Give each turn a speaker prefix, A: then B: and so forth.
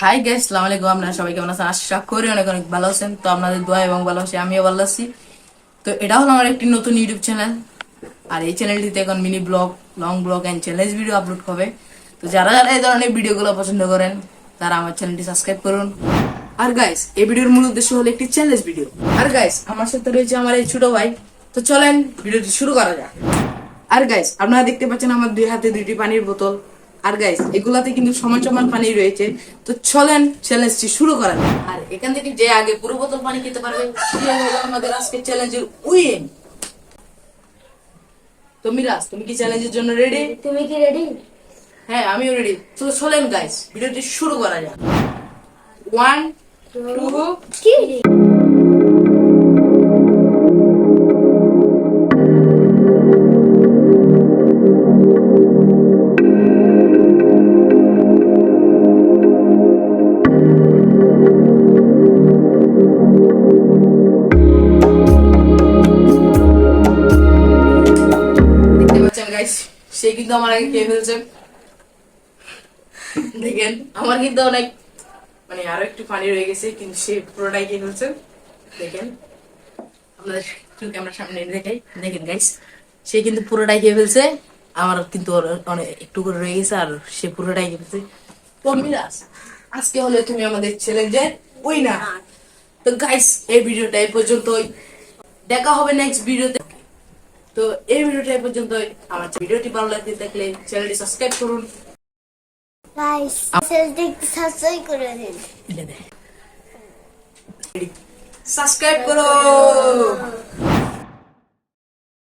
A: Hi guys, আসসালামু আলাইকুম। আপনারা সবাই কেমন আছেন? আশা করি অনেক অনেক ভালো আছেন। তো আপনাদের দোয়া এবং ভালোবাসা আমিও ভালো আছি। তো এটা হলো আমার একটি নতুন ইউটিউব চ্যানেল। আর এই চ্যানেলটিতে এখন mini vlog, long vlog and challenge video upload হবে। তো যারা যারা এই ধরনের ভিডিওগুলো পছন্দ করেন তারা আমার চ্যানেলটি সাবস্ক্রাইব করুন। আর গাইস, এই ভিডিওর মূল উদ্দেশ্য হলো একটি চ্যালেঞ্জ ভিডিও। আর গাইস, আমার সাথে রয়েছে আমার এই ছোট ভাই। তো চলেন ভিডিওটি শুরু করা যাক। আর গাইস, আপনারা দেখতে পাচ্ছেন আমার দুই হাতে দুইটি পানির বোতল। আর গাইস, এগুলাতে কিন্তু সমান সমান পানি রয়েছে। তো চলেন চ্যালেঞ্জটি শুরু করা যাক। আর এখান থেকে যে আগে পুরো বোতল পানি খেতে পারবে সে হলো আমাদের আজকের চ্যালেঞ্জের উইন। তো মিরাজ, তুমি কি চ্যালেঞ্জের জন্য রেডি?
B: তুমি কি রেডি?
A: হ্যাঁ, আমিও রেডি। তো চলেন গাইস, ভিডিওটি শুরু করা যাক। 1 2
B: কি
A: দেখতে পাচ্ছেন গাইস, সে কিন্তু আমার আগে খেয়ে ফেলছে। দেখেন, আমার কিন্তু অনেক আরো একটু পানি রয়ে গেছে, কিন্তু সে পুরোটাই খেয়ে ফেলছে। দেখেন, আপনাদের একটু ক্যামেরার সামনে এনে দেখাই। দেখেন গাইস, সে কিন্তু পুরোটাই খেয়ে ফেলছে। আমার কিন্তু অনেক একটু করে রয়ে গেছে, আর সে পুরোটাই খেয়ে ফেলছে। তো মিরাজ, আজকে হলে তুমি আমাদের চ্যালেঞ্জের উইনার। তো গাইস, এই ভিডিওটা এই পর্যন্তই। দেখা হবে নেক্সট ভিডিওতে। তো এই ভিডিওটা এই পর্যন্তই। আমার ভিডিওটি ভালো লাগতে থাকলে চ্যানেলটি সাবস্ক্রাইব করুন।
B: গাইস চ্যানেলটি সাবস্ক্রাইব করে দিন।
A: সাবস্ক্রাইব করো।